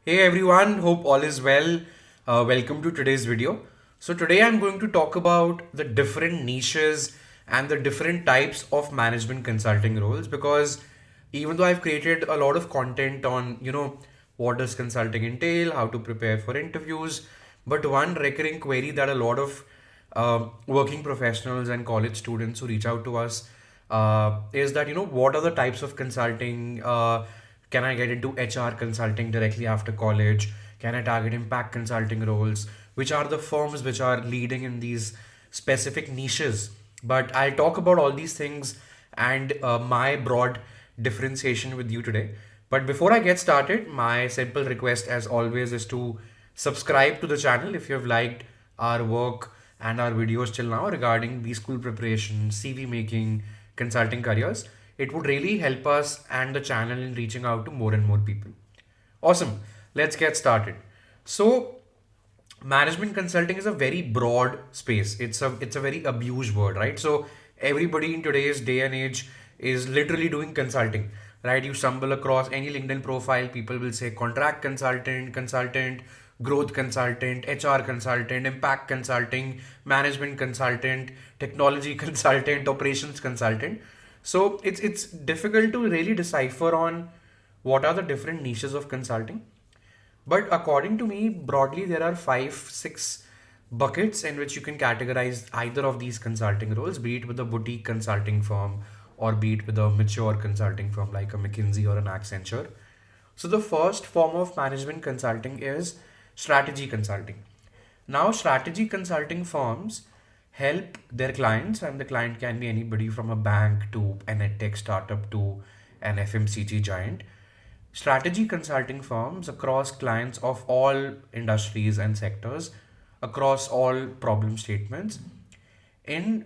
Hey everyone, hope all is well. Welcome to today's video. So, today I'm going to talk about the different niches and the different types of management consulting roles because even though I've created a lot of content on, what does consulting entail, how to prepare for interviews, but one recurring query that a lot of working professionals and college students who reach out to us is that what are the types of consulting? Can I get into HR consulting directly after college? Can I target impact consulting roles? Which are the firms which are leading in these specific niches? But I'll talk about all these things and my broad differentiation with you today. But before I get started, my simple request, as always, is to subscribe to the channel if you have liked our work and our videos till now regarding the school preparation, CV making, consulting careers. It would really help us and the channel in reaching out to more and more people. Awesome. Let's get started. So, management consulting is a very broad space. It's a very abused word, right? So everybody in today's day and age is literally doing consulting, right? You stumble across any LinkedIn profile, people will say contract consultant, growth consultant, HR consultant, impact consulting, management consultant, technology consultant, operations consultant. So it's difficult to really decipher on what are the different niches of consulting. But according to me, broadly, there are five, six buckets in which you can categorize either of these consulting roles, be it with a boutique consulting firm or be it with a mature consulting firm like a McKinsey or an Accenture. So, the first form of management consulting is strategy consulting. Now, strategy consulting firms help their clients, and the client can be anybody from a bank to an edtech startup to an FMCG giant. Strategy consulting firms across clients of all industries and sectors, across all problem statements, in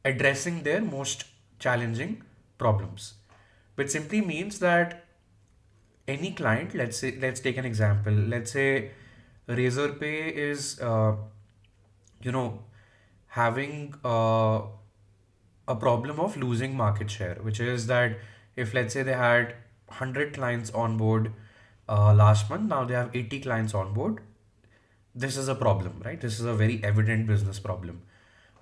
addressing their most challenging problems. Which simply means that any client, let's take an example. Let's say Razorpay is, you know, having a problem of losing market share, which is that if let's say they had 100 clients on board last month, now they have 80 clients on board. This is a problem, right? This is a very evident business problem.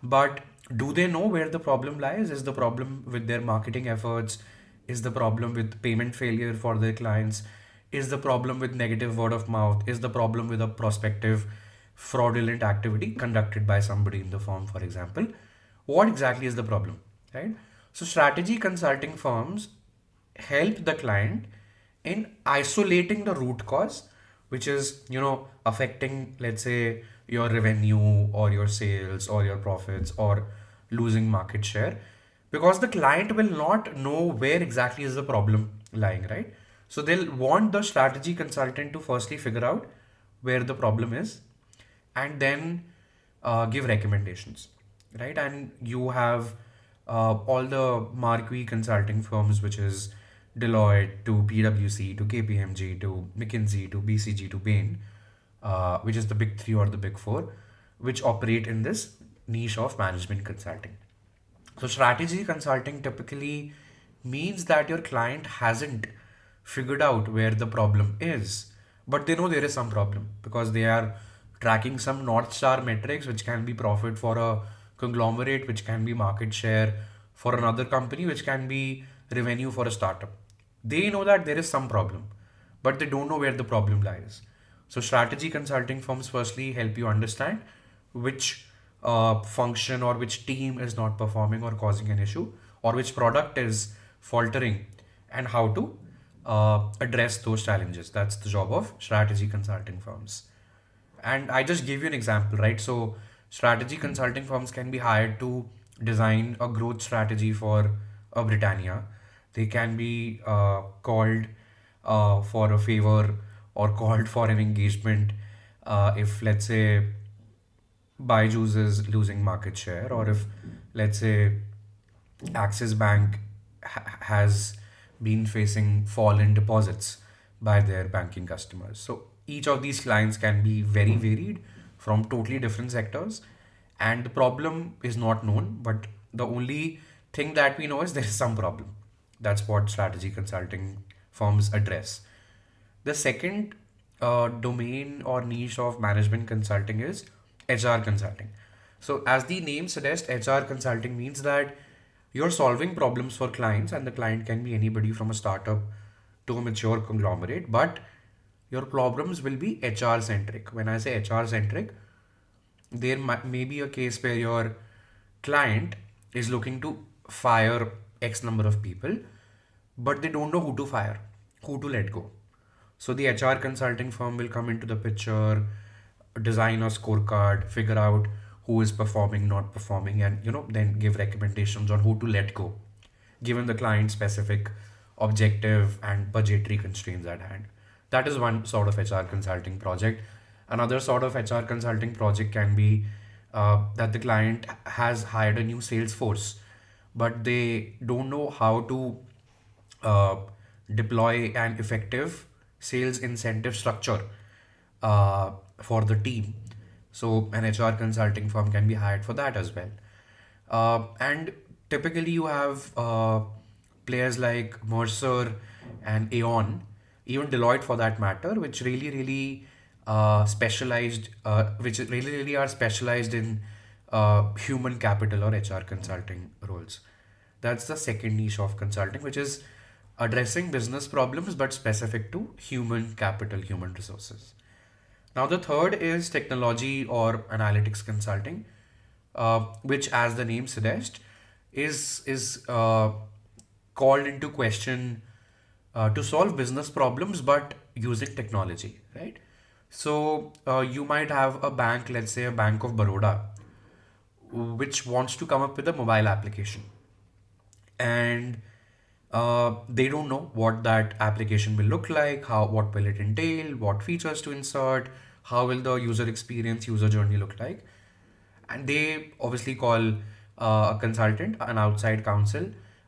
But do they know where the problem lies? Is the problem with their marketing efforts? Is the problem with payment failure for their clients? Is the problem with negative word of mouth? Is the problem with a prospective fraudulent activity conducted by somebody in the firm, for example? What exactly is the problem, right? So, strategy consulting firms help the client in isolating the root cause, which is affecting, let's say, your revenue or your sales or your profits or losing market share, because the client will not know where exactly is the problem lying, right? So they'll want the strategy consultant to firstly figure out where the problem is and then give recommendations, right? And you have all the marquee consulting firms, which is Deloitte to PwC to KPMG to McKinsey to BCG to Bain, which is the big three or the big four, which operate in this niche of management consulting. So, strategy consulting typically means that your client hasn't figured out where the problem is, but they know there is some problem because they are tracking some North Star metrics, which can be profit for a conglomerate, which can be market share for another company, which can be revenue for a startup. They know that there is some problem, but they don't know where the problem lies. So, strategy consulting firms firstly help you understand which function or which team is not performing or causing an issue, or which product is faltering, and how to address those challenges. That's the job of strategy consulting firms. And I just gave you an example, right? So, strategy consulting firms can be hired to design a growth strategy for a Britannia. They can be called for a favor or called for an engagement if, let's say, Byju's is losing market share, or if, let's say, Axis Bank has been facing fall in deposits by their banking customers. So each of these clients can be very varied from totally different sectors, and the problem is not known, but the only thing that we know is there is some problem. That's what strategy consulting firms address. The second domain or niche of management consulting is HR consulting. So, as the name suggests, HR consulting means that you're solving problems for clients, and the client can be anybody from a startup to a mature conglomerate, but your problems will be HR centric. When I say HR centric, there may be a case where your client is looking to fire X number of people, but they don't know who to fire, who to let go. So the HR consulting firm will come into the picture, design a scorecard, figure out who is performing, not performing, and then give recommendations on who to let go, given the client specific objective and budgetary constraints at hand. That is one sort of HR consulting project. Another sort of HR consulting project can be that the client has hired a new sales force, but they don't know how to uh, deploy an effective sales incentive structure for the team. So, an HR consulting firm can be hired for that as well. And typically, you have players like Mercer and Aon, even Deloitte for that matter, which really specialized, which really are specialized in human capital or HR consulting roles. That's the second niche of consulting, which is addressing business problems but specific to human capital, human resources. Now, the third is technology or analytics consulting, which, as the name suggests, is called into question to solve business problems, but using technology, right? So, you might have a bank, let's say a Bank of Baroda, which wants to come up with a mobile application, and they don't know what that application will look like, how what will it entail, what features to insert, how will the user experience, user journey look like, and they obviously call a consultant, an outside counsel,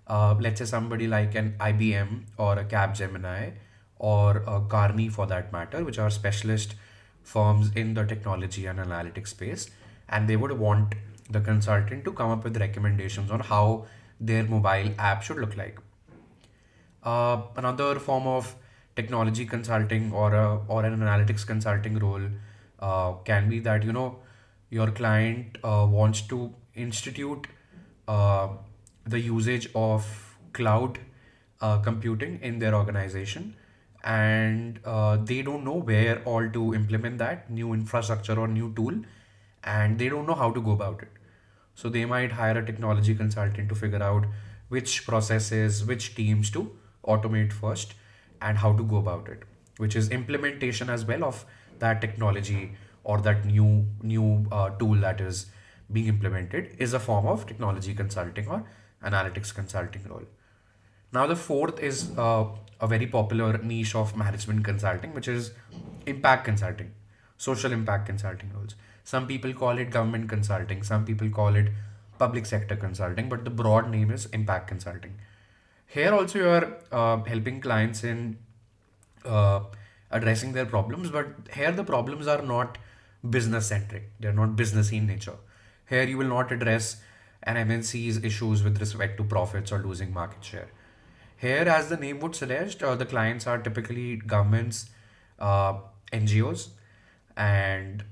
let's say somebody like an IBM or a Capgemini or a Carney for that matter, which are specialist firms in the technology and analytics space, and they would want the consultant to come up with recommendations on how their mobile app should look like. Another form of technology consulting or an analytics consulting role can be that your client wants to institute uh, the usage of cloud computing in their organization, and they don't know where all to implement that new infrastructure or new tool, and they don't know how to go about it. So they might hire a technology consultant to figure out which processes, which teams to automate first, and how to go about it, which is implementation as well of that technology or that new tool that is being implemented is a form of technology consulting or analytics consulting role. Now, the fourth is a very popular niche of management consulting, which is impact consulting, social impact consulting roles. Some people call it government consulting, some people call it public sector consulting, but the broad name is impact consulting. Here also, you are helping clients in uh, addressing their problems, but here the problems are not business centric, they're not businessy in nature. Here, you will not address an MNC's issues with respect to profits or losing market share. Here, as the name would suggest, the clients are typically governments, uh, NGOs, and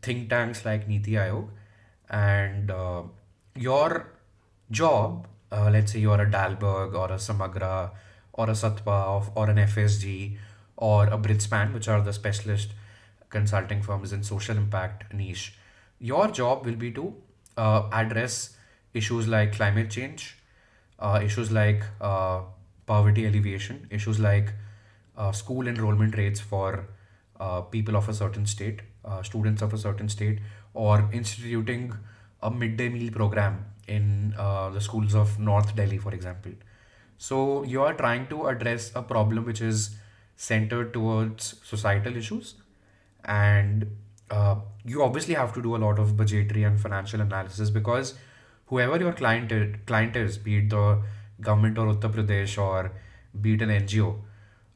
think tanks like Niti Aayog. And your job, let's say you're a Dalberg or a Samagra or a Satwa or an FSG or a Britspan, which are the specialist consulting firms in social impact niche, your job will be to address issues like climate change, issues like poverty alleviation, issues like school enrollment rates for people of a certain state, students of a certain state, or instituting a midday meal program in the schools of North Delhi, for example. So you are trying to address a problem which is centered towards societal issues, and you obviously have to do a lot of budgetary and financial analysis because whoever your client is, be it the government or Uttar Pradesh or be it an NGO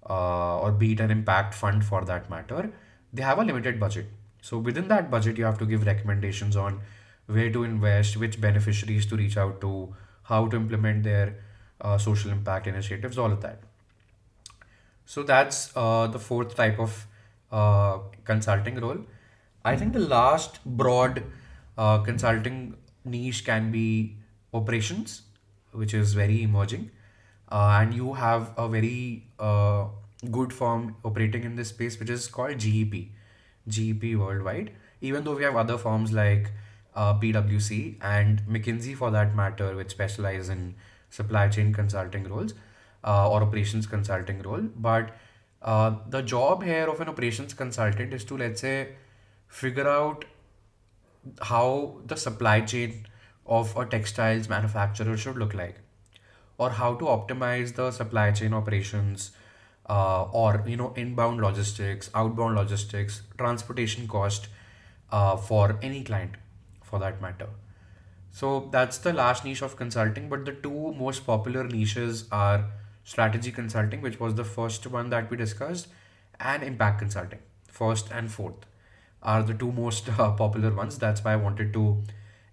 or be it an impact fund for that matter, they have a limited budget. So within that budget, you have to give recommendations on where to invest, which beneficiaries to reach out to, how to implement their social impact initiatives, all of that. So that's the fourth type of consulting role. I think the last broad consulting niche can be operations, which is very emerging. And you have a very good firm operating in this space, which is called GEP worldwide. Even though we have other firms like PwC and McKinsey for that matter, which specialize in supply chain consulting roles or operations consulting role. But the job here of an operations consultant is to, let's say, figure out how the supply chain of a textiles manufacturer should look like, or how to optimize the supply chain operations, or inbound logistics, outbound logistics, transportation cost for any client for that matter. So that's the last niche of consulting. But the two most popular niches are strategy consulting, which was the first one that we discussed, and impact consulting. First and fourth are the two most popular ones. That's why I wanted to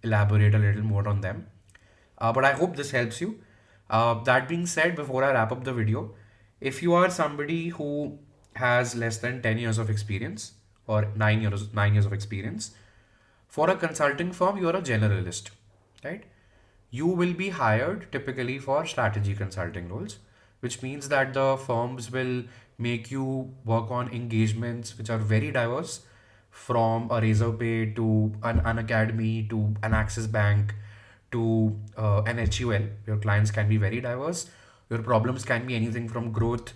elaborate a little more on them. But I hope this helps you. That being said, before I wrap up the video, if you are somebody who has less than 10 years of experience or 9 years of experience, for a consulting firm, you are a generalist, right? You will be hired typically for strategy consulting roles, which means that the firms will make you work on engagements which are very diverse, from a Razorpay to an academy to an Axis Bank to an HUL. Your clients can be very diverse. Your problems can be anything from growth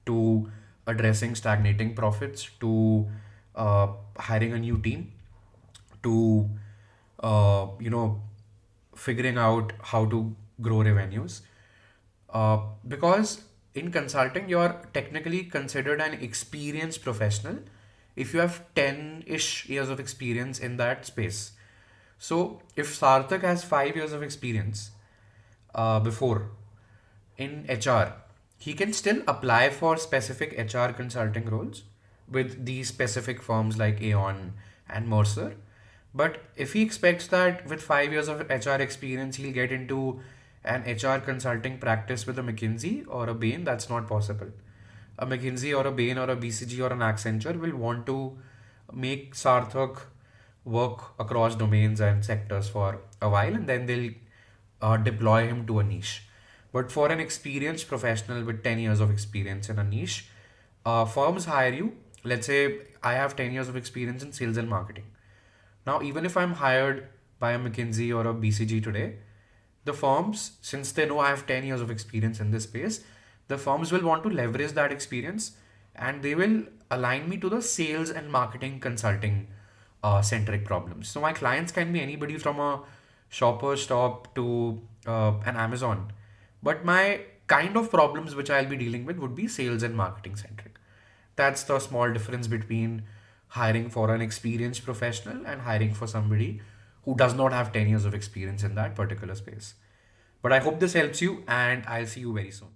to addressing stagnating profits to hiring a new team to figuring out how to grow revenues. Because in consulting, you're technically considered an experienced professional if you have 10-ish years of experience in that space. So if Sarthak has 5 years of experience before in HR, he can still apply for specific HR consulting roles with these specific firms like Aon and Mercer. But if he expects that with 5 years of HR experience, he'll get into an HR consulting practice with a McKinsey or a Bain, that's not possible. A McKinsey or a Bain or a BCG or an Accenture will want to make Sarthak work across domains and sectors for a while, and then they'll deploy him to a niche. But for an experienced professional with 10 years of experience in a niche, firms hire you. Let's say I have 10 years of experience in sales and marketing. Now, even if I'm hired by a McKinsey or a BCG today, the firms, since they know I have 10 years of experience in this space, the firms will want to leverage that experience and they will align me to the sales and marketing consulting centric problems. So my clients can be anybody from a shopper stop to an Amazon, but my kind of problems which I'll be dealing with would be sales and marketing centric. That's the small difference between hiring for an experienced professional and hiring for somebody who does not have 10 years of experience in that particular space. But I hope this helps you, and I'll see you very soon.